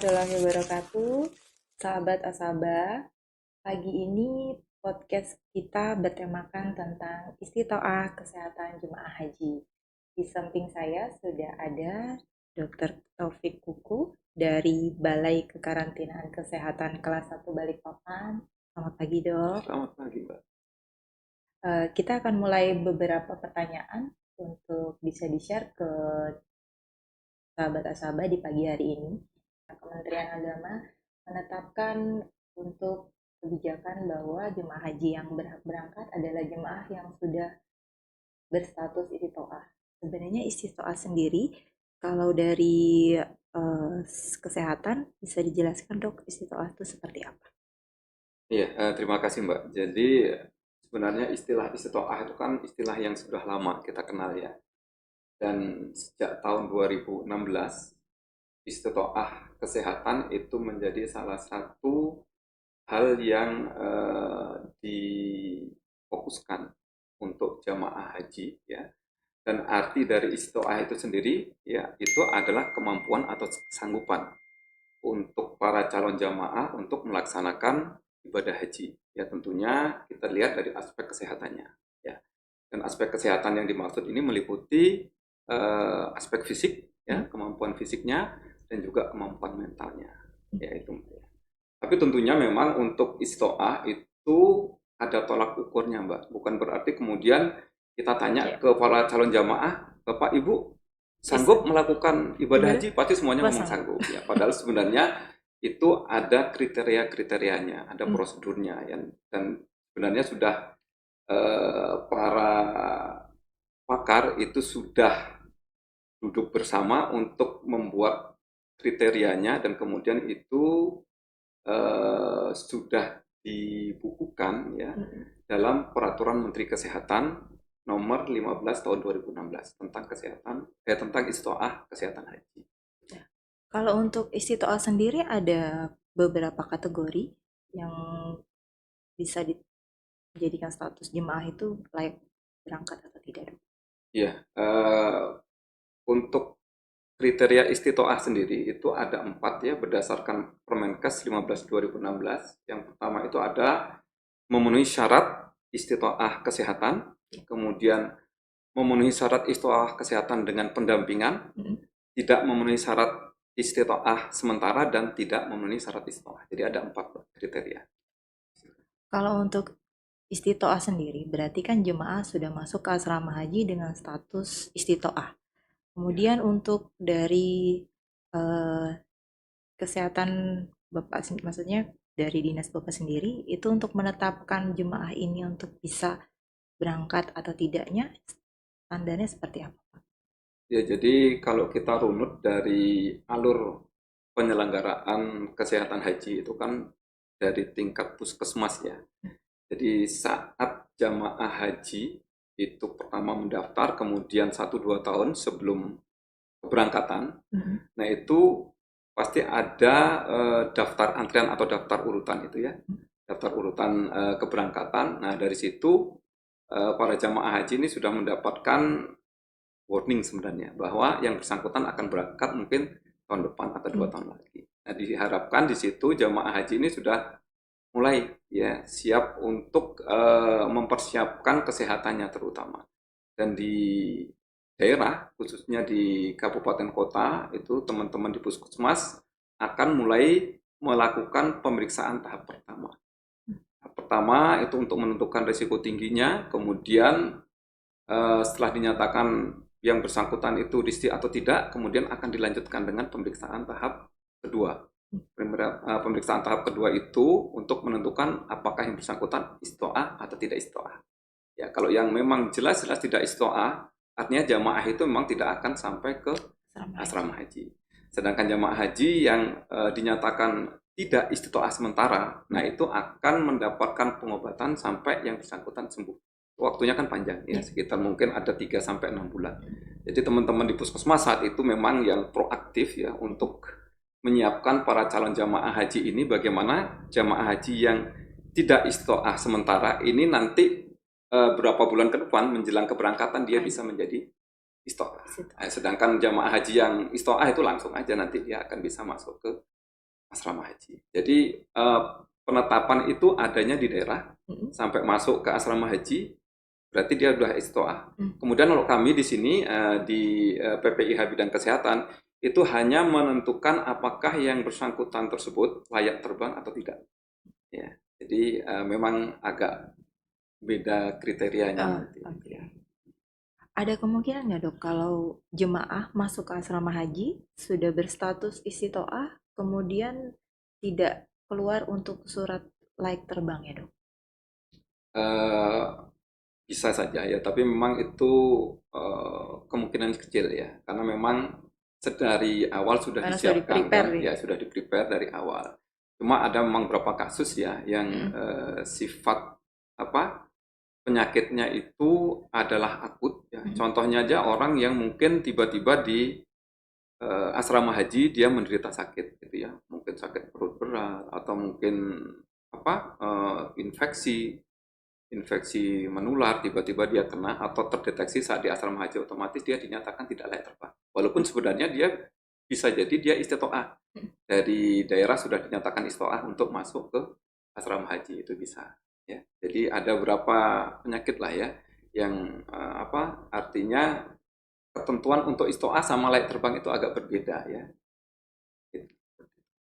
warahmatullahi wabarakatuh. Sahabat Asaba, pagi ini podcast kita bertemakan tentang istitoah kesehatan jemaah haji. Di samping saya sudah ada Dr. Taufik Kuku dari Balai Kekarantinaan Kesehatan Kelas 1 Balikpapan. Selamat pagi, Dok. Selamat pagi, Mbak. Kita akan mulai beberapa pertanyaan untuk bisa di-share ke sahabat Asaba di pagi hari ini. Kementerian Agama menetapkan untuk kebijakan bahwa jemaah haji yang berhak berangkat adalah jemaah yang sudah berstatus istitoah. Sebenarnya istitoah sendiri, kalau dari kesehatan, bisa dijelaskan dok, istitoah itu seperti apa? Iya, terima kasih Mbak. Jadi sebenarnya istilah istitoah itu kan istilah yang sudah lama kita kenal ya. Dan sejak tahun 2016, istitoah kesehatan itu menjadi salah satu hal yang difokuskan untuk jamaah haji ya. Dan arti dari istitoah itu sendiri ya itu adalah kemampuan atau kesanggupan untuk para calon jamaah untuk melaksanakan ibadah haji. Ya tentunya kita lihat dari aspek kesehatannya. Ya. Dan aspek kesehatan yang dimaksud ini meliputi aspek fisik, ya kemampuan fisiknya dan juga kemampuan mentalnya. Ya itu. Tapi tentunya memang untuk istoah itu ada tolak ukurnya, Mbak. Bukan berarti kemudian kita tanya ke para calon jamaah, Bapak Ibu sanggup melakukan ibadah haji, pasti semuanya ngomong sanggup. Ya, padahal sebenarnya itu ada kriteria-kriterianya, ada prosedurnya, ya. Dan sebenarnya sudah para pakar itu sudah duduk bersama untuk membuat kriterianya dan kemudian itu sudah dibukukan ya dalam Peraturan Menteri Kesehatan nomor 15 tahun 2016 tentang tentang istoah kesehatan haji. Kalau untuk istitoah sendiri ada beberapa kategori yang bisa dijadikan status jemaah itu layak berangkat atau tidak dok? Iya, untuk kriteria istitoah sendiri itu ada 4 ya berdasarkan Permenkes 15 2016. Yang pertama itu ada memenuhi syarat istitoah kesehatan, kemudian memenuhi syarat istitoah kesehatan dengan pendampingan, tidak memenuhi syarat istitoah sementara dan tidak memenuhi syarat istitoah. Jadi ada 4 kriteria. Kalau untuk istitoah sendiri, berarti kan jemaah sudah masuk ke asrama haji dengan status istitoah. Kemudian untuk dari eh, kesehatan Bapak, maksudnya dari dinas Bapak sendiri, itu untuk menetapkan jemaah ini untuk bisa berangkat atau tidaknya, standarnya seperti apa, Pak? Ya, jadi kalau kita runut dari alur penyelenggaraan kesehatan haji itu kan dari tingkat puskesmas ya. Jadi saat jamaah haji itu pertama mendaftar, kemudian 1-2 tahun sebelum keberangkatan, nah itu pasti ada daftar antrian atau daftar urutan itu ya, daftar urutan keberangkatan. Nah dari situ para jamaah haji ini sudah mendapatkan warning sebenarnya bahwa yang bersangkutan akan berangkat mungkin tahun depan atau 2 tahun lagi. Nah diharapkan di situ jamaah haji ini sudah mulai ya siap untuk mempersiapkan kesehatannya terutama. Dan di daerah khususnya di kabupaten kota itu teman-teman di puskesmas akan mulai melakukan pemeriksaan tahap pertama. Tahap pertama itu untuk menentukan risiko tingginya, kemudian setelah dinyatakan yang bersangkutan itu risti atau tidak, kemudian akan dilanjutkan dengan pemeriksaan tahap kedua. Pemeriksaan tahap kedua itu untuk menentukan apakah yang bersangkutan istoah atau tidak istoah. Ya, kalau yang memang jelas-jelas tidak istoah, artinya jamaah itu memang tidak akan sampai ke asrama haji. Sedangkan jamaah haji yang dinyatakan tidak istitoah sementara, nah itu akan mendapatkan pengobatan sampai yang bersangkutan sembuh. Waktunya kan panjang ya, sekitar mungkin ada 3-6 bulan. Jadi teman-teman di puskesmas saat itu memang yang proaktif ya untuk menyiapkan para calon jamaah haji ini bagaimana jamaah haji yang tidak istitoah sementara ini nanti berapa bulan ke depan menjelang keberangkatan dia bisa menjadi istoah. Sedangkan jamaah haji yang istoah itu langsung aja nanti dia akan bisa masuk ke asrama haji. Jadi penetapan itu adanya di daerah sampai masuk ke asrama haji, berarti dia sudah istoah. Kemudian kalau kami di sini di PPIH Bidang Kesehatan itu hanya menentukan apakah yang bersangkutan tersebut layak terbang atau tidak. Ya, jadi memang agak beda kriterianya. Oke. Ada kemungkinan nggak dok kalau jemaah masuk ke asrama haji sudah berstatus istiqoah kemudian tidak keluar untuk surat layak terbang ya dok? Eh, Bisa saja ya, tapi memang itu kemungkinan kecil ya, karena memang dari awal sudah Karena sudah disiapkan di-prepare kan, ya. ya sudah di prepare dari awal. Cuma ada memang beberapa kasus ya yang sifat apa penyakitnya itu adalah akut ya. Contohnya aja orang yang mungkin tiba-tiba di asrama haji dia menderita sakit gitu ya, mungkin sakit perut berat atau mungkin infeksi infeksi menular tiba-tiba dia kena atau terdeteksi saat di asrama haji, otomatis dia dinyatakan tidak layak terbang. Walaupun sebenarnya dia bisa jadi dia istiqoah dari daerah sudah dinyatakan istiqoah untuk masuk ke asrama haji, itu bisa ya. Jadi ada beberapa penyakit lah ya yang artinya ketentuan untuk istiqoah sama layak terbang itu agak berbeda ya.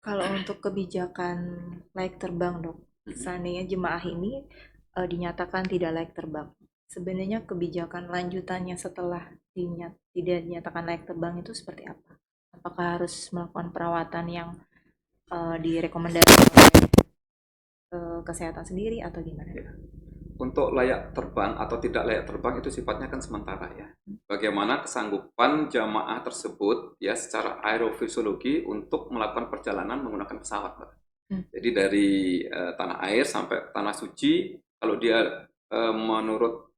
Kalau untuk kebijakan layak terbang dok, seandainya jemaah ini dinyatakan tidak layak terbang, sebenarnya kebijakan lanjutannya setelah tidak dinyatakan layak terbang itu seperti apa? Apakah harus melakukan perawatan yang direkomendasikan oleh kesehatan sendiri atau gimana? Ya. Untuk layak terbang atau tidak layak terbang itu sifatnya kan sementara ya. Bagaimana kesanggupan jamaah tersebut ya secara aerofisiologi untuk melakukan perjalanan menggunakan pesawat, Mbak. Jadi dari tanah air sampai tanah suci, kalau dia menurut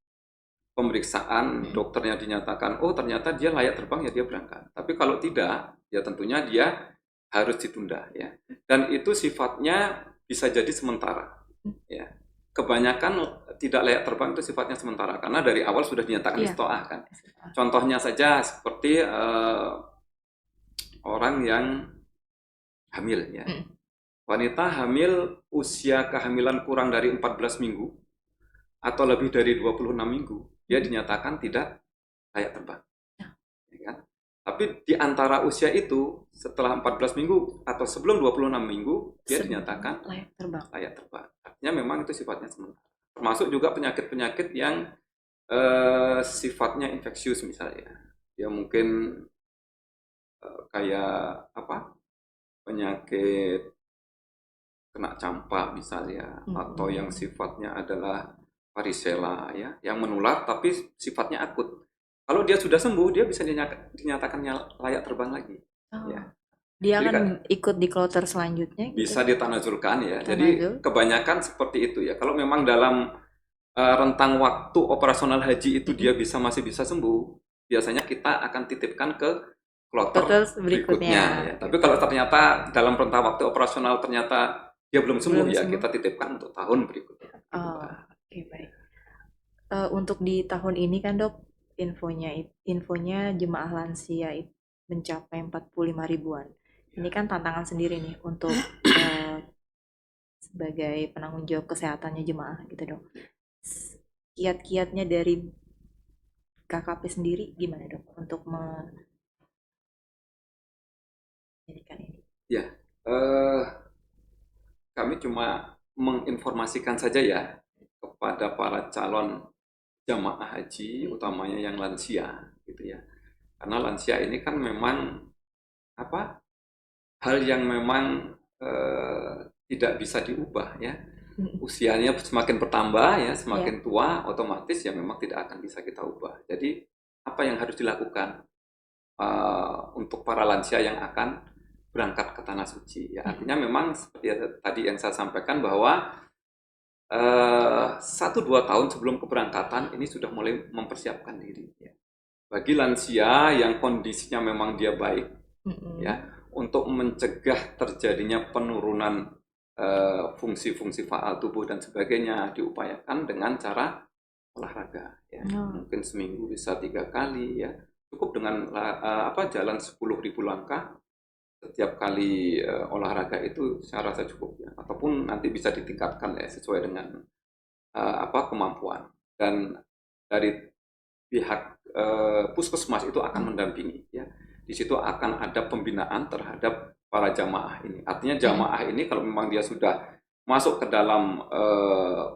pemeriksaan dokternya dinyatakan, oh ternyata dia layak terbang ya dia berangkat. Tapi kalau tidak, ya tentunya dia harus ditunda ya. Dan itu sifatnya bisa jadi sementara ya. Kebanyakan tidak layak terbang itu sifatnya sementara karena dari awal sudah dinyatakan istoah kan. Contohnya saja seperti orang yang hamil ya. Wanita hamil usia kehamilan kurang dari 14 minggu atau lebih dari 26 minggu, dia dinyatakan tidak layak terbang. Ya kan? Tapi di antara usia itu, setelah 14 minggu atau sebelum 26 minggu, dia dinyatakan layak terbang. Artinya memang itu sifatnya sementara. Termasuk juga penyakit-penyakit yang sifatnya infeksius misalnya. Ya mungkin kayak penyakit kena campak misalnya, atau yang sifatnya adalah varicella ya, yang menular tapi sifatnya akut. Kalau dia sudah sembuh, dia bisa dinyatakan layak terbang lagi. Ya. Dia akan ikut di kloter selanjutnya gitu? Bisa ditanazulkan ya. Jadi kebanyakan seperti itu ya. Kalau memang dalam rentang waktu operasional haji itu dia masih bisa sembuh, biasanya kita akan titipkan ke kloter berikutnya ya. Tapi kalau ternyata dalam rentang waktu operasional ternyata dia belum sembuh ya, kita titipkan untuk tahun berikutnya. Oke, baik. Untuk di tahun ini kan dok, infonya jemaah lansia mencapai 45 ribuan. Ini kan tantangan sendiri nih untuk sebagai penanggung jawab kesehatannya jemaah gitu dok. Kiat-kiatnya dari KKP sendiri gimana dok untuk menjadikan ini? Ya, kami cuma menginformasikan saja ya kepada para calon jamaah haji, utamanya yang lansia gitu ya. Karena lansia ini kan memang hal yang memang tidak bisa diubah ya. Usianya semakin bertambah ya, semakin tua, otomatis ya memang tidak akan bisa kita ubah. Jadi apa yang harus dilakukan untuk para lansia yang akan berangkat ke tanah suci? Ya artinya memang seperti tadi yang saya sampaikan bahwa 1-2 tahun sebelum keberangkatan ini sudah mulai mempersiapkan diri. Ya. Bagi lansia yang kondisinya memang dia baik, ya, untuk mencegah terjadinya penurunan fungsi-fungsi faal tubuh dan sebagainya diupayakan dengan cara olahraga. Ya. Mungkin seminggu bisa 3 kali, ya. Cukup dengan jalan 10.000 langkah setiap kali olahraga itu saya rasa cukup ya. Ataupun nanti bisa ditingkatkan ya sesuai dengan kemampuan. Dan dari pihak puskesmas itu akan mendampingi ya. Di situ akan ada pembinaan terhadap para jamaah ini. Artinya jamaah ini kalau memang dia sudah masuk ke dalam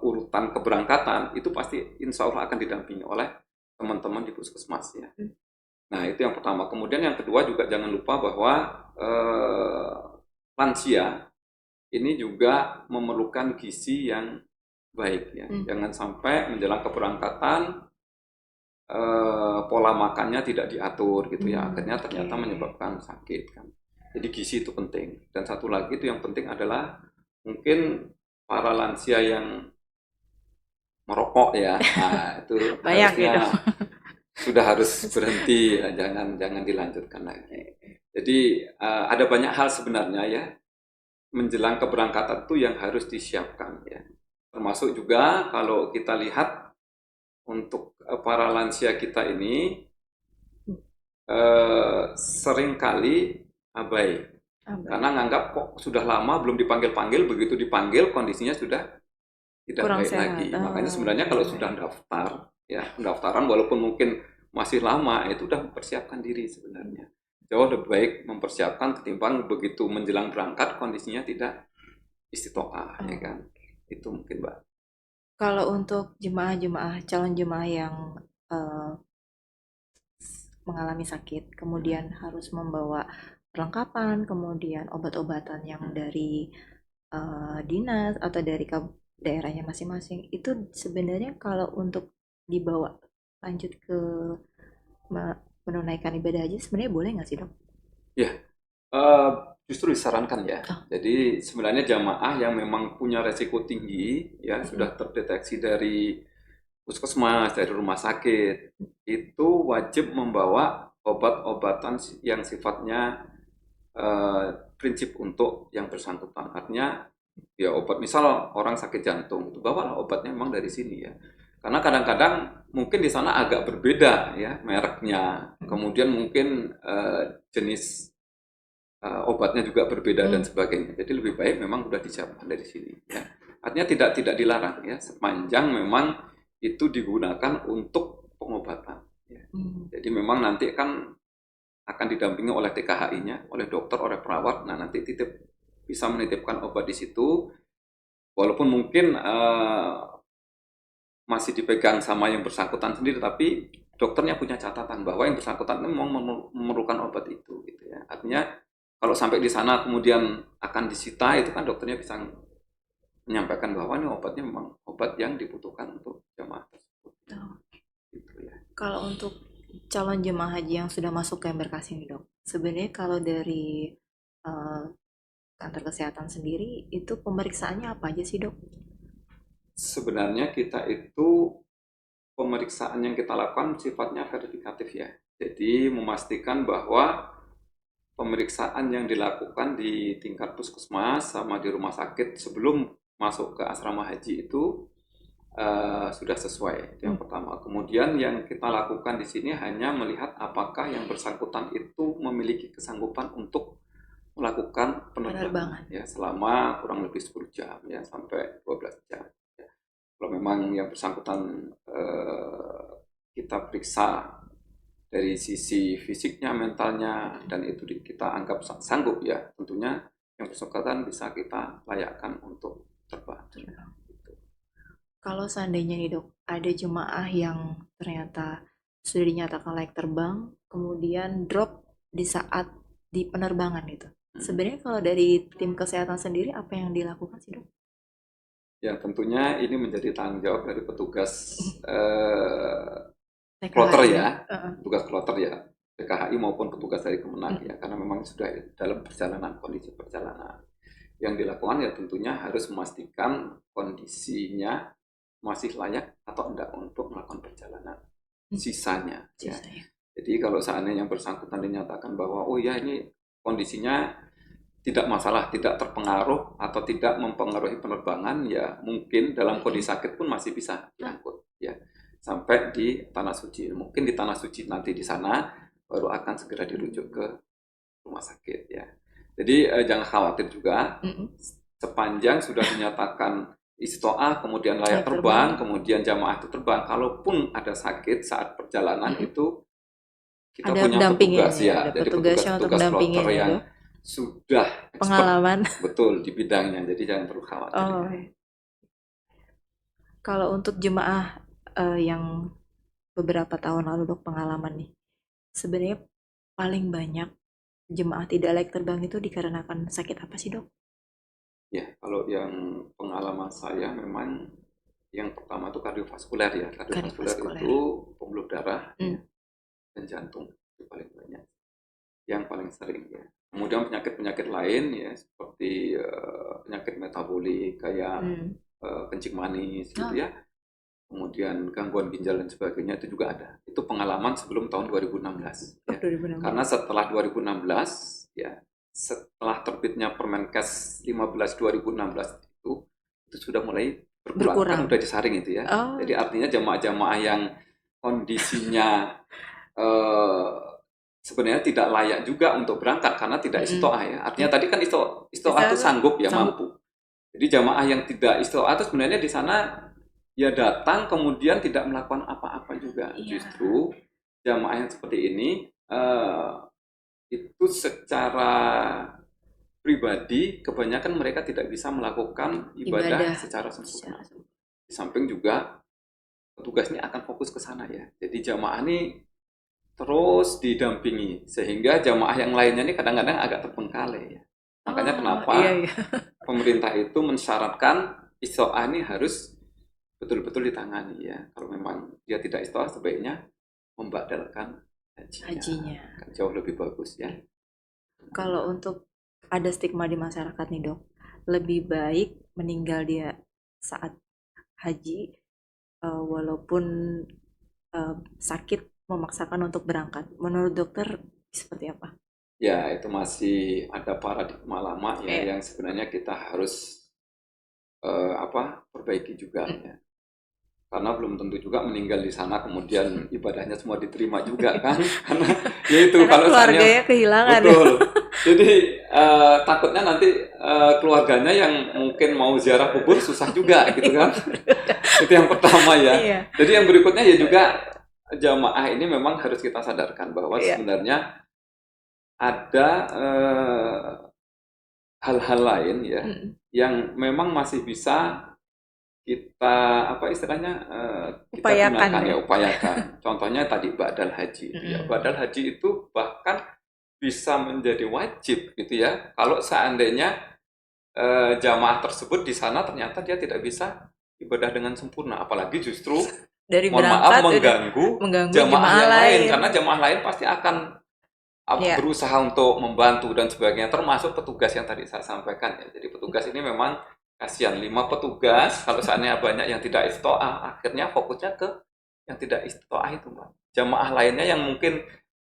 urutan keberangkatan itu pasti insya Allah akan didampingi oleh teman-teman di puskesmas ya. Nah itu yang pertama. Kemudian yang kedua juga jangan lupa bahwa lansia ini juga memerlukan gizi yang baik ya. Jangan sampai menjelang keberangkatan pola makannya tidak diatur gitu ya. Akhirnya ternyata menyebabkan sakit kan. Jadi gizi itu penting. Dan satu lagi itu yang penting adalah mungkin para lansia yang merokok ya. Nah, itu Banyak harusnya gitu. sudah harus berhenti ya, jangan dilanjutkan lagi. Jadi ada banyak hal sebenarnya ya menjelang keberangkatan itu yang harus disiapkan ya. Termasuk juga kalau kita lihat untuk para lansia kita ini seringkali abai karena nganggap kok sudah lama belum dipanggil-panggil, begitu dipanggil kondisinya sudah tidak Kurang baik sehat. lagi. Makanya sebenarnya kalau sudah daftar ya pendaftaran walaupun mungkin masih lama itu sudah mempersiapkan diri sebenarnya. Jauh lebih baik mempersiapkan ketimbang begitu menjelang berangkat kondisinya tidak istiqomah ya kan. Itu mungkin Mbak. Kalau untuk calon jemaah yang eh, mengalami sakit, kemudian harus membawa perlengkapan, kemudian obat-obatan yang dari dinas atau dari daerahnya masing-masing, itu sebenarnya kalau untuk dibawa lanjut ke menunaikan ibadah haji, sebenarnya boleh nggak sih dok? Ya, justru disarankan ya. Jadi sebenarnya jamaah yang memang punya resiko tinggi ya sudah terdeteksi dari puskesmas, dari rumah sakit, itu wajib membawa obat-obatan yang sifatnya prinsip untuk yang bersangkutan. Artinya ya obat misal orang sakit jantung, itu bawalah obatnya memang dari sini ya. Karena kadang-kadang mungkin di sana agak berbeda ya mereknya, kemudian mungkin jenis obatnya juga berbeda dan sebagainya. Jadi lebih baik memang sudah disiapkan dari sini. Ya. Artinya tidak dilarang ya, sepanjang memang itu digunakan untuk pengobatan. Ya. Jadi memang nanti kan akan didampingi oleh TKHI-nya, oleh dokter, oleh perawat. Nah nanti bisa menitipkan obat di situ, walaupun mungkin masih dipegang sama yang bersangkutan sendiri, tapi dokternya punya catatan bahwa yang bersangkutan memang memerlukan obat itu, gitu ya. Artinya kalau sampai di sana kemudian akan disita, itu kan dokternya bisa menyampaikan bahwa ini obatnya memang obat yang dibutuhkan untuk jamaah tersebut. Gitu ya. Kalau untuk calon jemaah haji yang sudah masuk ke embarkasi ini dok, sebenarnya kalau dari eh, kantor kesehatan sendiri itu pemeriksaannya apa aja sih dok? Sebenarnya kita itu pemeriksaan yang kita lakukan sifatnya verifikatif ya. Jadi memastikan bahwa pemeriksaan yang dilakukan di tingkat puskesmas sama di rumah sakit sebelum masuk ke asrama haji itu sudah sesuai. Itu yang pertama. Kemudian yang kita lakukan di sini hanya melihat apakah yang bersangkutan itu memiliki kesanggupan untuk melakukan penerbangan ya selama kurang lebih 10 jam ya sampai 12 jam. Ya. Kalau memang yang bersangkutan kita periksa dari sisi fisiknya, mentalnya, dan itu kita anggap sanggup ya, tentunya yang bersangkutan bisa kita layakkan untuk terbang. Kalau seandainya nih dok, ada jemaah yang ternyata sudah dinyatakan layak terbang, kemudian drop di saat di penerbangan itu. Sebenarnya kalau dari tim kesehatan sendiri apa yang dilakukan sih dok? Ya tentunya ini menjadi tanggung jawab dari petugas TKHI kloter ya? ya, petugas kloter ya, PKHI maupun petugas dari Kemenag ya, karena memang sudah dalam perjalanan, kondisi perjalanan. Yang dilakukan ya tentunya harus memastikan kondisinya masih layak atau enggak untuk melakukan perjalanan sisanya. Ya. Jadi kalau seandainya yang bersangkutan dinyatakan bahwa oh ya ini kondisinya tidak masalah, tidak terpengaruh atau tidak mempengaruhi penerbangan, ya mungkin dalam kondisi sakit pun masih bisa diangkut ya sampai di tanah suci. Mungkin di tanah suci nanti di sana baru akan segera dirujuk ke rumah sakit ya. Jadi jangan khawatir juga, Mm-mm. sepanjang sudah dinyatakan isto'ah, kemudian layak Layak terbang. terbang, kemudian jamaah itu terbang. Kalaupun ada sakit saat perjalanan Mm-mm. itu kita Ada punya pendampingnya petugas ini ya, ya, ada jadi petugasnya untuk petugas-petugas kloter mendampingin ya yang dok. sudah expert Pengalaman. betul di bidangnya, jadi jangan perlu khawatir Oh, ya. kalau untuk jemaah yang beberapa tahun lalu dok pengalaman nih, sebenarnya paling banyak jemaah tidak layak terbang itu dikarenakan sakit apa sih dok? Ya, kalau yang pengalaman saya memang yang pertama itu kardiovaskuler ya. Kardiovaskuler Kardiovaskuler. itu pembuluh darah ya, Hmm. dan jantung itu paling banyak, yang paling sering ya. Kemudian penyakit-penyakit lain ya seperti penyakit metabolik kayak Hmm. kencing manis gitu Oh, ya. Kemudian gangguan ginjal dan sebagainya itu juga ada. Itu pengalaman sebelum tahun 2016 oh ya. Karena 2016. setelah 2016 ya, setelah terbitnya Permenkes 15 2016 itu sudah mulai berkurang. Kan Berkurang. udah disaring itu ya. Oh, Jadi artinya jamaah-jamaah yang kondisinya eh, sebenarnya tidak layak juga untuk berangkat karena tidak mm-mm. isto'ah ya. Artinya tadi kan isto'ah Bisa itu sanggup ya, sanggup. mampu. Jadi jamaah yang tidak istiqomah itu sebenarnya di sana ya datang kemudian tidak melakukan apa-apa juga. Iya. Justru jamaah yang seperti ini itu secara pribadi kebanyakan mereka tidak bisa melakukan ibadah Ibadah secara secara sempurna. sempurna. Di samping juga petugas ini akan fokus ke sana ya. Jadi jamaah ini terus didampingi sehingga jamaah yang lainnya ini kadang-kadang agak terbengkalai ya. Makanya Oh, kenapa iya iya. pemerintah itu mensyaratkan istiqomah ini harus betul-betul ditangani ya. Kalau memang dia tidak istiqomah sebaiknya membadalkan hajinya. Hajinya. Kan jauh lebih bagus ya. Kalau untuk ada stigma di masyarakat nih dok, lebih baik meninggal dia saat haji walaupun sakit memaksakan untuk berangkat. Menurut dokter seperti apa? Ya, itu masih ada paradigma lama ya Iya. yang sebenarnya kita harus perbaiki juga Mm. ya. Karena belum tentu juga meninggal di sana kemudian ibadahnya semua diterima juga kan. Karena ya itu Karena kalau seandainya keluarganya kehilangan ya. betul. Jadi takutnya nanti keluarganya yang mungkin mau ziarah kubur susah juga gitu kan. Itu yang pertama ya. Iya, Jadi yang berikutnya ya juga jamaah ini memang harus kita sadarkan bahwa iya. sebenarnya ada hal-hal lain ya Mm. yang memang masih bisa kita apa istilahnya kita Upayakan gunakan ya. ya, upayakan. Contohnya tadi badal haji itu ya. Mm-mm. Badal haji itu bahkan bisa menjadi wajib gitu ya. Kalau seandainya jamaah tersebut di sana ternyata dia tidak bisa ibadah dengan sempurna, apalagi justru Dari mohon maaf berangkat udah mengganggu mengganggu jamaah jemaah yang lain lain. karena jamaah lain pasti akan Ya, berusaha untuk membantu dan sebagainya, termasuk petugas yang tadi saya sampaikan ya. Jadi petugas ini memang kasihan, 5 petugas kalau seandainya banyak yang tidak istoah, akhirnya fokusnya ke yang tidak istoah itu, Mbak. Jamaah lainnya yang mungkin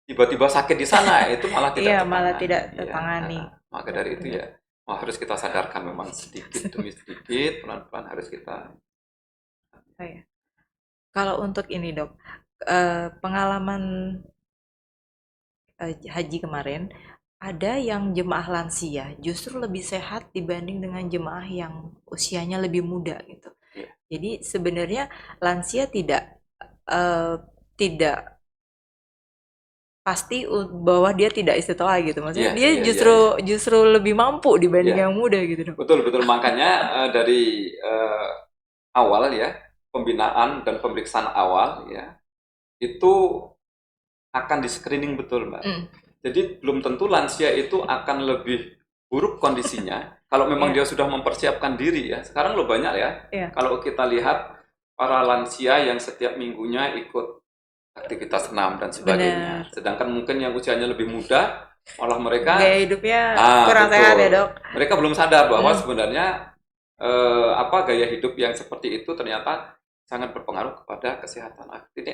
tiba-tiba sakit di sana itu malah iya tidak malah tertangani tidak ya. tertangani. Maka dari itu Benar. ya harus kita sadarkan memang sedikit demi sedikit pelan-pelan harus kita. Oh, ya. Kalau untuk ini dok, pengalaman haji kemarin, ada yang jemaah lansia justru lebih sehat dibanding dengan jemaah yang usianya lebih muda gitu. Ya, Jadi sebenarnya lansia eh, tidak pasti bahwa dia tidak istiqomah gitu. Maksudnya iya, dia iya, iya, justru iya. justru lebih mampu dibanding Iya, yang muda gitu dok. betul betul makanya dari awal ya, pembinaan dan pemeriksaan awal ya, itu akan di-screening betul, Mbak. Mm, Jadi belum tentu lansia itu akan lebih buruk kondisinya kalau memang iya, dia sudah mempersiapkan diri ya. Sekarang lo banyak ya, iya, kalau kita lihat para lansia yang setiap minggunya ikut aktivitas senam dan sebagainya. benar. Sedangkan mungkin yang usianya lebih muda, malah mereka, Gaya hidupnya kurang sehat ya betul, dok. mereka belum sadar bahwa Mm, sebenarnya gaya hidup yang seperti itu ternyata sangat berpengaruh kepada kesehatan.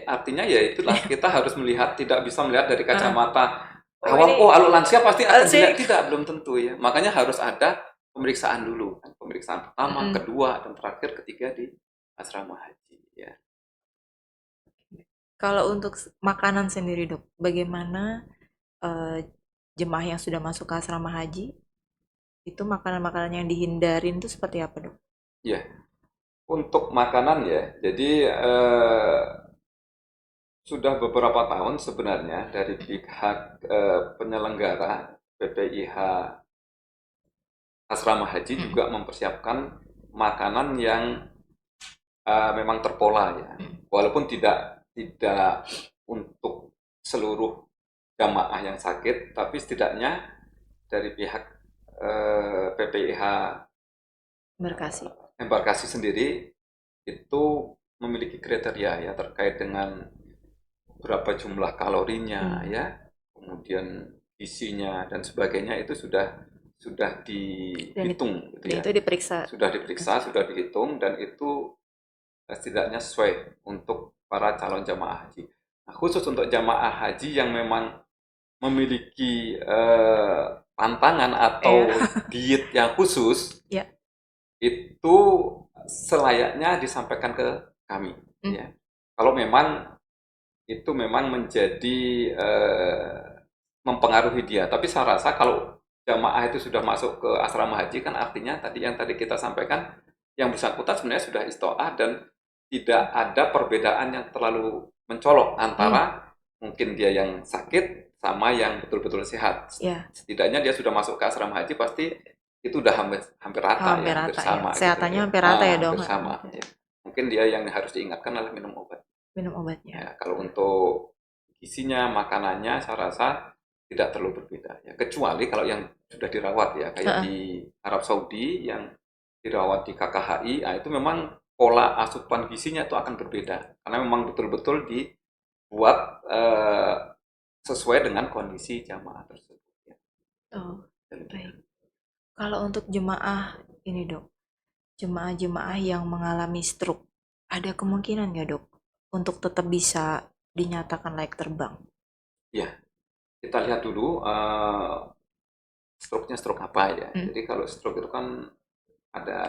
Artinya ya itulah kita harus melihat, tidak bisa melihat dari ah, kacamata oh awal. ini Oh, kalau lansia pasti akan sih. jelek, tidak, belum tentu ya. Makanya harus ada pemeriksaan dulu, kan. Pemeriksaan pertama, Mm-mm. kedua, dan terakhir ketiga di asrama haji. Ya, Kalau untuk makanan sendiri dok, bagaimana eh, jemaah yang sudah masuk ke asrama haji? Itu makanan-makanan yang dihindarin tuh seperti apa, Dok? Ya, untuk makanan ya, jadi sudah beberapa tahun sebenarnya dari pihak penyelenggara PPIH Asrama Haji Mm-mm. juga mempersiapkan makanan yang memang terpola ya, Mm-mm. walaupun tidak untuk seluruh jamaah yang sakit, tapi setidaknya dari pihak PPIH Berkasi. embarkasi sendiri itu memiliki kriteria ya terkait dengan berapa jumlah kalorinya Hmm. ya, kemudian isinya dan sebagainya itu sudah Dan, dihitung gitu dan ya, itu diperiksa. sudah diperiksa, sudah dihitung dan itu setidaknya sesuai untuk para calon jamaah haji. Nah, khusus untuk jamaah haji yang memang memiliki tantangan Ya. atau diet yang khusus, Ya. itu selayaknya disampaikan ke kami. Hmm. Ya. Kalau memang itu memang menjadi mempengaruhi dia. Tapi saya rasa kalau jamaah itu sudah masuk ke asrama haji kan artinya tadi yang tadi kita sampaikan yang bersangkutan sebenarnya sudah istoah dan tidak ada perbedaan yang terlalu mencolok Hmm. antara mungkin dia yang sakit sama yang betul-betul sehat. Ya. Setidaknya dia sudah masuk ke asrama haji pasti itu udah hampir hampir rata Hampir ya, hampir rata ya. sama gitu Kesehatannya ya. hampir rata ya, Dok. Hampir sama ya. Mungkin dia yang harus diingatkan adalah minum obat. Minum obatnya. Ya, kalau untuk isinya, makanannya, saya rasa tidak terlalu berbeda. Ya, kecuali kalau yang sudah dirawat ya, kayak Heeh. di Arab Saudi yang dirawat di KKHI, nah itu memang pola asupan gizinya itu akan berbeda. Karena memang betul-betul dibuat sesuai dengan kondisi jamaah tersebut. Ya. Oh, Dan gitu. baik. Kalau untuk jemaah ini, Dok, jemaah-jemaah yang mengalami stroke, ada kemungkinan nggak, Dok, untuk tetap bisa dinyatakan layak terbang? Ya, kita lihat dulu stroke-nya stroke apa ya. Hmm. Jadi kalau stroke itu kan ada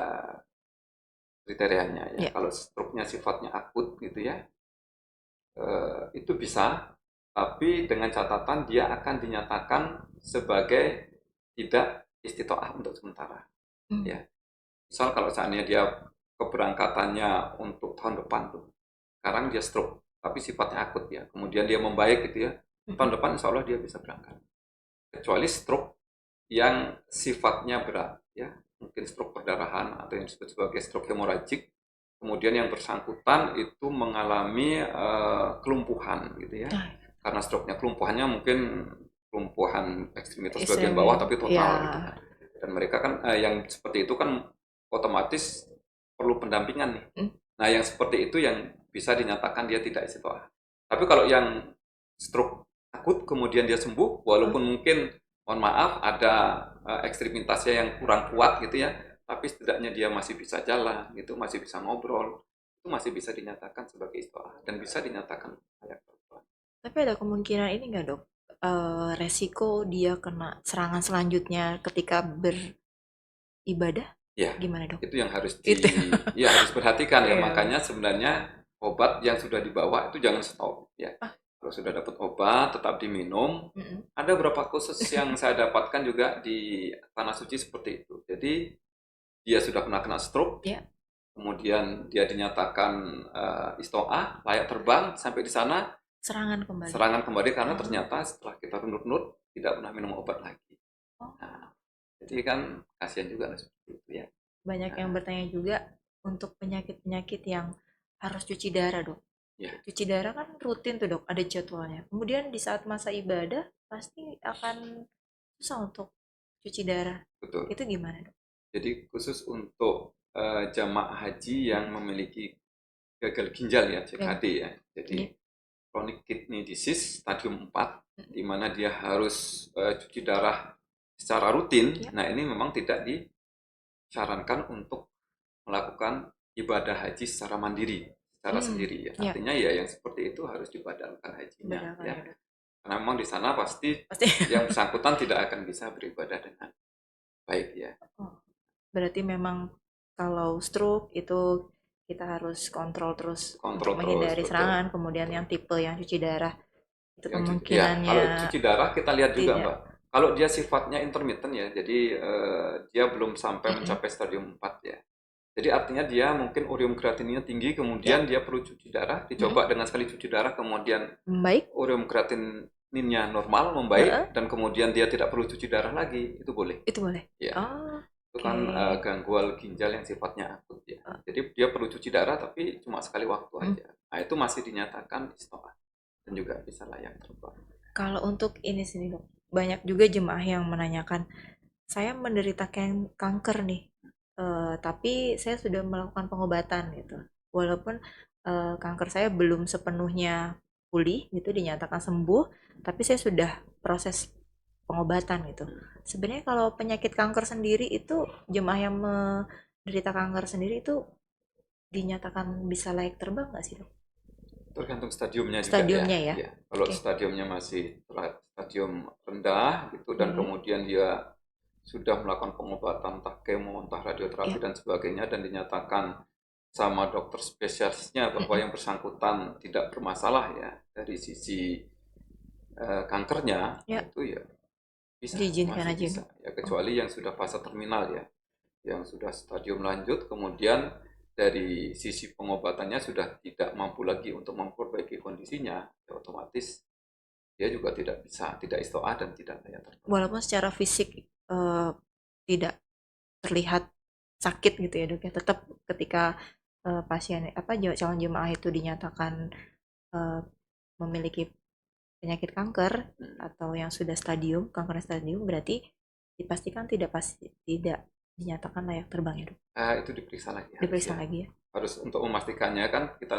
kriterianya ya. Ya. Kalau stroke-nya sifatnya akut gitu ya, itu bisa, tapi dengan catatan dia akan dinyatakan sebagai tidak istitoah untuk sementara. Hmm. Ya, misal kalau seandainya dia keberangkatannya untuk tahun depan tuh, sekarang dia stroke, tapi sifatnya akut ya, kemudian dia membaik gitu ya, Mhm. tahun depan insya Allah dia bisa berangkat. Kecuali stroke yang sifatnya berat ya, mungkin stroke perdarahan atau yang disebut sebagai stroke hemoragik, kemudian yang bersangkutan itu mengalami kelumpuhan gitu ya, Nah, karena stroke-nya kelumpuhannya mungkin kelumpuhan ekstremitas bagian ekstrem bawah ya. tapi Ya. total gitu kan, dan mereka kan yang seperti itu kan otomatis perlu pendampingan nih. Hmm. Nah yang seperti itu yang bisa dinyatakan dia tidak istiqoah. Tapi kalau yang stroke akut kemudian dia sembuh, Oh, walaupun mungkin mohon maaf ada ekstremitasnya yang kurang kuat gitu ya, tapi setidaknya dia masih bisa jalan gitu, masih bisa ngobrol, itu masih bisa dinyatakan sebagai istiqoah dan bisa dinyatakan layak terbang. tapi ada kemungkinan ini nggak, Dok? Resiko dia kena serangan selanjutnya ketika beribadah? Ya, Gimana, Dok? itu yang harus Itu. ya harus perhatikan ya. Iya. Makanya sebenarnya obat yang sudah dibawa itu jangan stop ya. Ah. Kalau sudah dapat obat tetap diminum. Mm-mm. Ada beberapa kasus yang saya dapatkan juga di tanah suci seperti itu. Jadi dia sudah pernah kena stroke, Ya. kemudian dia dinyatakan istoah, layak terbang, sampai di sana Serangan kembali. serangan kembali karena Oh. ternyata setelah kita runut-runut tidak pernah minum obat lagi. Oh. Nah, jadi kan kasihan juga seperti itu ya. Banyak yang Nah, bertanya juga untuk penyakit-penyakit yang harus cuci darah, Dok. ya Cuci darah kan rutin tuh, Dok, ada jadwalnya. Kemudian di saat masa ibadah pasti akan susah untuk cuci darah. betul. Itu gimana, Dok? Jadi khusus untuk jamaah haji yang memiliki gagal ginjal ya, Gagal. CKD ya. Jadi Iya. chronic kidney disease stadium 4 Mm. di mana dia harus cuci darah secara rutin. Ya. Nah, ini memang tidak disarankan untuk melakukan ibadah haji secara mandiri, secara Hmm. sendiri ya. Ya. Artinya ya yang seperti itu harus dibadalkan hajinya Bedakan ya. ya, Dok. Karena memang di sana pasti Pasti. yang bersangkutan tidak akan bisa beribadah dengan baik ya. Oh, berarti memang kalau stroke itu kita harus kontrol terus untuk Kontrol terus menghindari betul. serangan. Kemudian yang tipe yang cuci darah itu Ya, kalau kemungkinannya cuci darah kita lihat juga tidak. Mbak. Kalau dia sifatnya intermittent ya, jadi dia belum sampai Mm-mm. mencapai stadium 4 ya. Jadi artinya dia mungkin ureum kreatinina tinggi, Ya. kemudian dia perlu cuci darah, Mm-mm. dicoba dengan sekali cuci darah, kemudian Baik. ureum kreatininnya normal, Heeh, membaik, dan kemudian dia tidak perlu cuci darah lagi, itu boleh. itu boleh. Ya, Oh, itu oke. kan gangguan ginjal yang sifatnya akut ya. Eh, Jadi dia perlu cuci darah tapi cuma sekali waktu mm. aja. Nah, itu masih dinyatakan istoa dan juga bisa layak terbang. Kalau untuk ini sendiri dok, banyak juga jemaah yang menanyakan, saya menderita kanker nih, tapi saya sudah melakukan pengobatan gitu. Walaupun kanker saya belum sepenuhnya pulih gitu, dinyatakan sembuh, tapi saya sudah proses pengobatan gitu. Sebenarnya kalau penyakit kanker sendiri itu, jemaah yang menderita kanker sendiri itu dinyatakan bisa layak terbang nggak sih dok? Tergantung stadiumnya juga ya. Stadiumnya ya? Ya, kalau Oke. stadiumnya masih stadium rendah gitu dan Mm-mm. kemudian dia sudah melakukan pengobatan entah kemo, entah radioterapi Ya. dan sebagainya dan dinyatakan sama dokter spesialisnya bahwa Mm-mm. yang bersangkutan tidak bermasalah ya dari sisi kankernya, nah Ya, itu ya bisa, diizinkan masih aja bisa dok. ya Oh. kecuali yang sudah fase terminal ya, yang sudah stadium lanjut kemudian dari sisi pengobatannya sudah tidak mampu lagi untuk memperbaiki kondisinya, ya otomatis dia juga tidak bisa, tidak istoa dan tidak layak terbang. Walaupun secara fisik tidak terlihat sakit gitu ya dok ya, tetap ketika pasien apa calon jemaah itu dinyatakan eh, memiliki penyakit kanker Hmm. atau yang sudah stadium kanker stadium, berarti dipastikan tidak dinyatakan layak terbang ya dok. Itu diperiksa lagi harus Diperiksa ya. lagi ya. Harus untuk memastikannya kan kita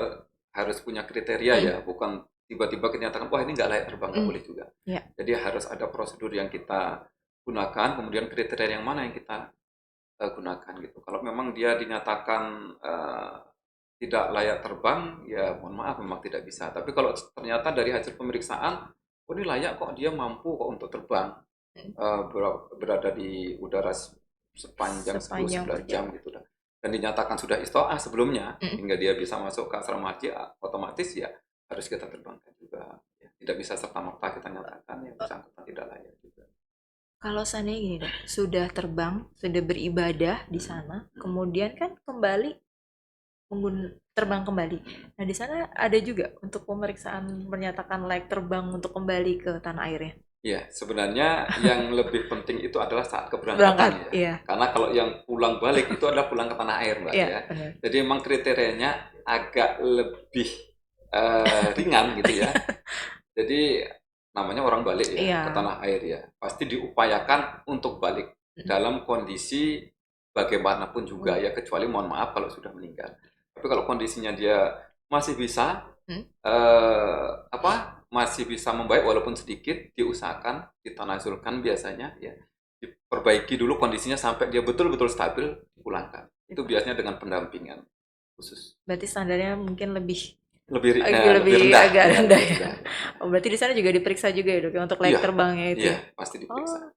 harus punya kriteria Mm-mm. ya, bukan tiba-tiba kenyatakan wah ini nggak layak terbang, nggak Mm. boleh juga. Ya. Jadi harus ada prosedur yang kita gunakan, kemudian kriteria yang mana yang kita gunakan gitu. Kalau memang dia dinyatakan tidak layak terbang, ya mohon maaf memang tidak bisa. Tapi kalau ternyata dari hasil pemeriksaan, oh ini layak kok, dia mampu kok untuk terbang, Mm. berada di udara sepanjang 10 Sepanjang 11 jam perjalanan. gitu dah. Dan dinyatakan sudah istoah sebelumnya, Mm. hingga dia bisa masuk ke asrama haji, otomatis ya harus kita terbangkan juga. Ya, tidak bisa serta-merta kita nyatakan yang bersangkutan tidak layak juga. Kalau seandainya gini dok, sudah terbang, sudah beribadah di Hmm. sana, Hmm. kemudian kan kembali terbang kembali. Nah, di sana ada juga untuk pemeriksaan menyatakan layak terbang untuk kembali ke tanah airnya. Ya, sebenarnya yang lebih penting itu adalah saat keberangkatan Berangkat, ya. iya, Karena kalau yang pulang balik itu adalah pulang ke tanah air, Mbak iya, ya. benar. Jadi memang kriterianya agak lebih ringan gitu ya. Jadi namanya orang balik ya ke Iya. tanah air ya. Pasti diupayakan untuk balik dalam kondisi bagaimanapun juga ya, kecuali mohon maaf kalau sudah meninggal. Tapi kalau kondisinya dia masih bisa Hmm? masih bisa membaik walaupun sedikit, diusahakan ditanazulkan biasanya ya, diperbaiki dulu kondisinya sampai dia betul-betul stabil, dipulangkan. Itu biasanya dengan pendampingan khusus. Berarti standarnya mungkin lebih Lebih lebih lebih rendah agak ya, rendah lebih ya. rendah ya. Oh, berarti di sana juga diperiksa juga ya dok ya, untuk layak Iya, terbangnya itu iya ya. pasti diperiksa. Oh,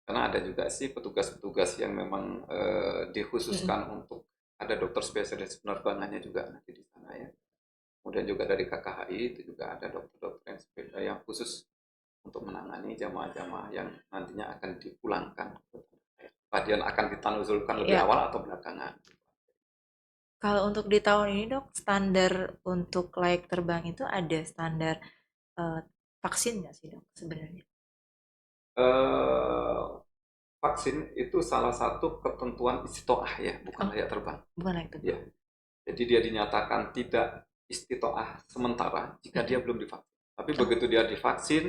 Karena ada juga sih petugas-petugas yang memang mm-mm. dikhususkan untuk, ada dokter spesialis penerbangannya juga nanti di sana ya. Kemudian juga dari KKHI itu juga ada dokter-dokter yang khusus untuk menangani jamaah-jamaah yang nantinya akan dipulangkan. Kemudian akan ditanuzulkan lebih Ya. awal atau belakangan. Kalau untuk di tahun ini dok, standar untuk layak terbang itu ada standar eh, vaksin nggak sih dok sebenarnya? Eh, Vaksin itu salah satu ketentuan istitoah ya, bukan Oh, layak terbang. bukan layak Ya, terbang. jadi dia dinyatakan tidak istitoah sementara jika dia Mm-mm. belum divaksin. Tapi Oh, begitu dia divaksin,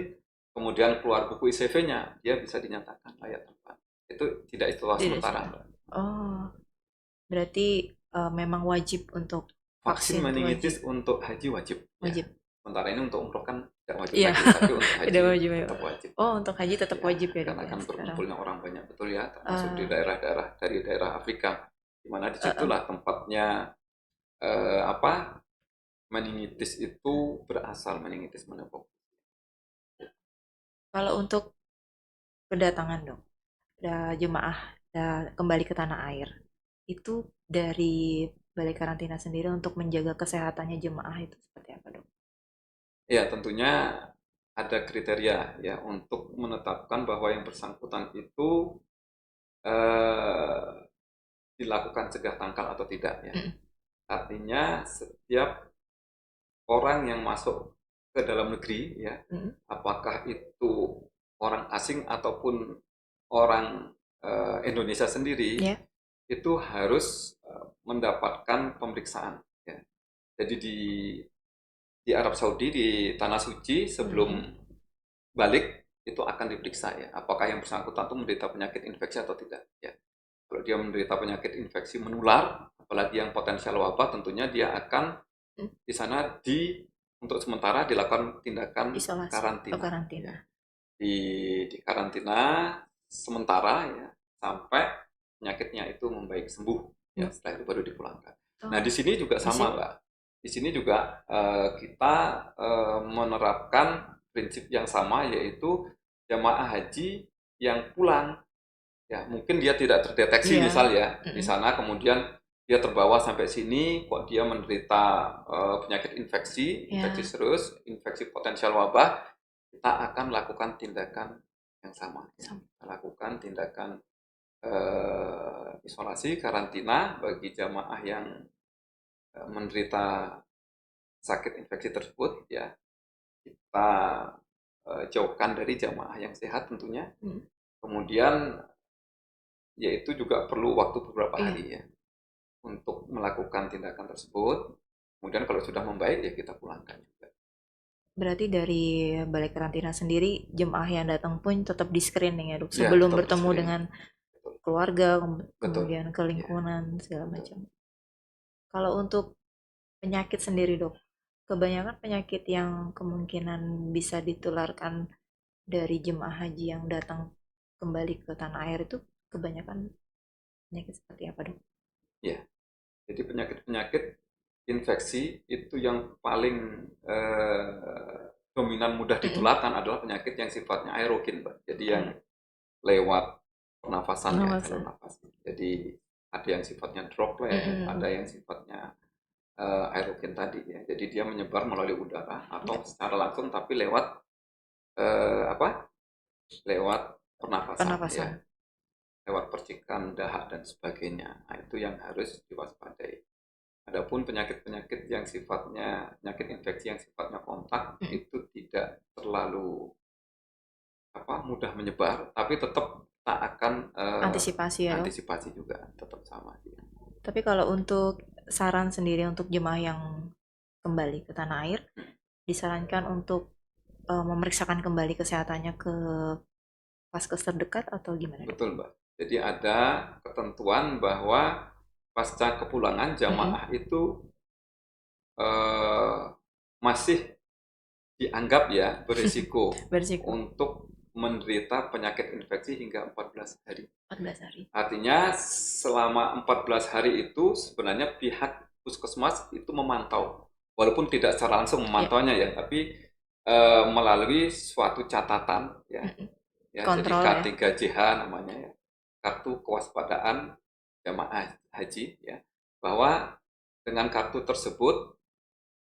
kemudian keluar buku ICV-nya, dia bisa dinyatakan layak terbang. Itu tidak istitoah tidak sementara. sebentar. Oh, berarti memang wajib untuk Vaksin vaksin itu wajib. meningitis untuk haji wajib ya. Wajib. Sementara ini untuk umroh kan tidak wajib Iya, lagi, tapi untuk tidak haji wajib ya. tetap wajib. Oh, untuk haji tetap Ya, wajib ya dok karena ya kan sekarang. berkumpulnya orang banyak betul ya, termasuk di Eh, daerah-daerah dari daerah Afrika, di mana eh, eh. disitulah tempatnya apa meningitis itu berasal, meningitis menepok. Kalau untuk kedatangan dok, jemaah kembali ke tanah air, itu dari Balai Karantina sendiri untuk menjaga kesehatannya jemaah itu seperti apa dok? Ya tentunya ada kriteria ya untuk menetapkan bahwa yang bersangkutan itu eh, dilakukan cegah tangkal atau tidak ya. Mm. Artinya setiap orang yang masuk ke dalam negeri ya, Mm. apakah itu orang asing ataupun orang Indonesia sendiri, Ya. itu harus mendapatkan pemeriksaan ya. Jadi di Arab Saudi, di tanah suci, sebelum Mm. balik itu akan diperiksa ya, apakah yang bersangkutan itu menderita penyakit infeksi atau tidak ya. Kalau dia menderita penyakit infeksi menular, apalagi yang potensial wabah, tentunya dia akan Mm. di sana untuk sementara dilakukan tindakan Isolasi atau karantina karantina. ya. Di karantina sementara ya, sampai penyakitnya itu membaik sembuh ya, Mm. setelah itu baru dipulangkan. Nah, Oh, di sini juga di sama, sini. Mbak. Di sini juga kita menerapkan prinsip yang sama, yaitu jamaah haji yang pulang ya, mungkin dia tidak terdeteksi Iya. misal ya di Mm. sana, kemudian dia terbawa sampai sini, kok dia menderita penyakit infeksi Ya. serius, infeksi potensial wabah, kita akan lakukan tindakan yang sama ya. Kita lakukan tindakan isolasi karantina bagi jamaah yang menderita sakit infeksi tersebut ya. Kita jauhkan dari jamaah yang sehat tentunya. Mm. Kemudian yaitu juga perlu waktu beberapa Iya. hari ya untuk melakukan tindakan tersebut. Kemudian kalau sudah membaik ya kita pulangkan juga. Berarti dari balai karantina sendiri, jemaah yang datang pun tetap di screening ya, Dok, Ya, sebelum tetap di bertemu screening. dengan Betul, keluarga, betul. kemudian ke Ya, lingkungan segala betul. macam. Kalau untuk penyakit sendiri, Dok, kebanyakan penyakit yang kemungkinan bisa ditularkan dari jemaah haji yang datang kembali ke tanah air itu kebanyakan penyakit seperti apa, Dok? Ya, jadi penyakit-penyakit infeksi itu yang paling dominan mudah Mm-mm. ditularkan adalah penyakit yang sifatnya aerogen, Mbak. Jadi yang Air, lewat pernafasan ya, saluran pernafasan. nafas. Jadi ada yang sifatnya droplet, ada Mm-mm. yang sifatnya aerogen tadi ya. Jadi dia menyebar melalui udara Ya, atau secara langsung tapi lewat apa? Lewat pernafasan ya, pernafasan. lewat percikan, dahak dan sebagainya. Nah, itu yang harus diwaspadai. Adapun penyakit-penyakit yang sifatnya penyakit infeksi yang sifatnya kontak Mm-mm. itu tidak terlalu mudah menyebar, tapi tetap tak akan Antisipasi ya, Dok. antisipasi juga tetap sama sih. Tapi kalau untuk saran sendiri untuk jemaah yang kembali ke tanah air, disarankan untuk memeriksakan kembali kesehatannya ke vaskes terdekat atau gimana, Dok? Betul, Mbak. Jadi ada ketentuan bahwa pasca kepulangan Mm-mm. jamaah itu eh, masih dianggap ya berisiko Berisiko untuk menderita penyakit infeksi hingga 14 hari. 14 hari. Artinya selama 14 hari itu sebenarnya pihak puskesmas itu memantau. Walaupun tidak secara langsung Ya. memantaunya ya, tapi melalui suatu catatan ya. Mm-mm. Ya, jadi Kontrol ya. K3JH namanya ya. Kartu kewaspadaan jamaah haji ya. Bahwa dengan kartu tersebut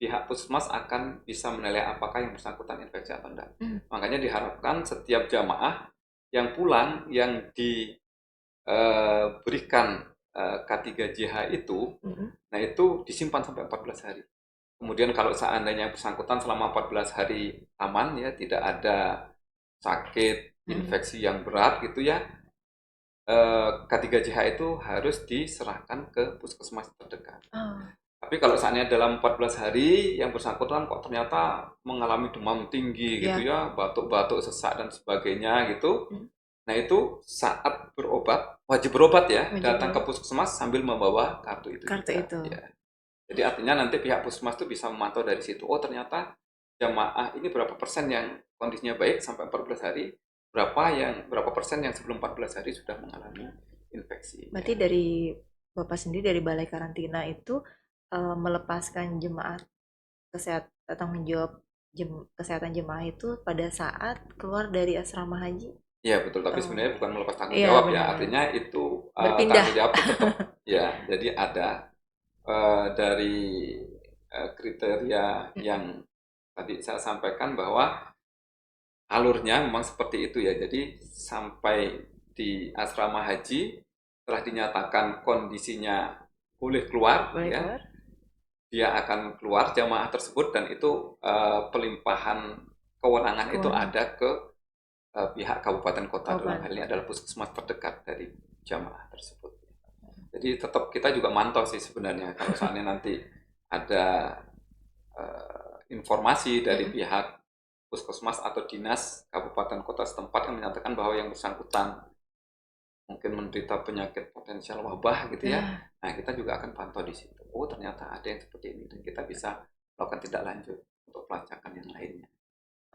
pihak puskesmas akan bisa menilai apakah yang bersangkutan infeksi atau tidak. Mm. Makanya diharapkan setiap jamaah yang pulang yang diberikan K3JH itu, Mm-mm. nah itu disimpan sampai 14 hari. Kemudian kalau seandainya bersangkutan selama 14 hari aman ya, tidak ada sakit, Mm-mm. infeksi yang berat gitu ya, K3JH itu harus diserahkan ke puskesmas terdekat. Oh. Tapi kalau seandainya dalam 14 hari yang bersangkutan kok ternyata mengalami demam tinggi gitu Ya. ya, batuk-batuk, sesak dan sebagainya gitu. Mm. Nah, itu saat berobat, wajib berobat ya, Wajib datang ke berobat. puskesmas sambil membawa kartu itu Kartu juga itu. ya. Jadi artinya nanti pihak puskesmas itu bisa memantau dari situ. Oh, ternyata jamaah ini berapa persen yang kondisinya baik sampai 14 hari, berapa persen yang sebelum 14 hari sudah mengalami infeksi Berarti ya. dari Bapak sendiri dari balai karantina itu melepaskan jemaah kesehatan tanggung jawab kesehatan jemaah itu pada saat keluar dari asrama haji. Iya betul, tapi Oh, sebenarnya bukan melepas tanggung iya jawab ya, benar-benar. artinya itu Berpindah. tanggung jawab itu tetap ya. Jadi ada dari kriteria Mm-mm. yang tadi saya sampaikan bahwa alurnya memang seperti itu ya. Jadi sampai di asrama haji telah dinyatakan kondisinya boleh keluar Boleh ya, keluar? dia akan keluar jamaah tersebut dan itu pelimpahan kewenangan itu Kewenangan. ada ke pihak kabupaten kota, dalam Kabupaten hal ini kota. adalah puskesmas terdekat dari jamaah tersebut. Jadi tetap kita juga mantau sih sebenarnya kalau seandainya nanti ada informasi dari Mm-mm. pihak puskesmas atau dinas kabupaten kota setempat yang menyatakan bahwa yang bersangkutan mungkin menderita penyakit potensial wabah gitu ya. Nah, Nah, kita juga akan pantau di situ. Oh, ternyata ada yang seperti ini dan kita bisa melakukan tindak lanjut untuk pelacakan yang lainnya.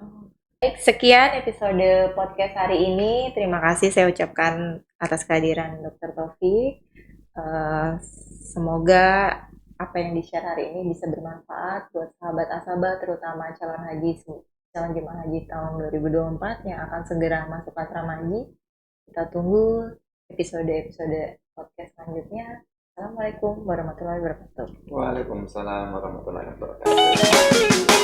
oh. Baik, sekian episode podcast hari ini. Terima kasih saya ucapkan atas kehadiran Dr. Taufik. Eh, Semoga apa yang di-share hari ini bisa bermanfaat buat sahabat asabah, terutama calon jemaah haji tahun 2024 yang akan segera masuk asrama haji. Kita tunggu episode-episode podcast selanjutnya. Assalamualaikum warahmatullahi wabarakatuh. Waalaikumsalam warahmatullahi wabarakatuh.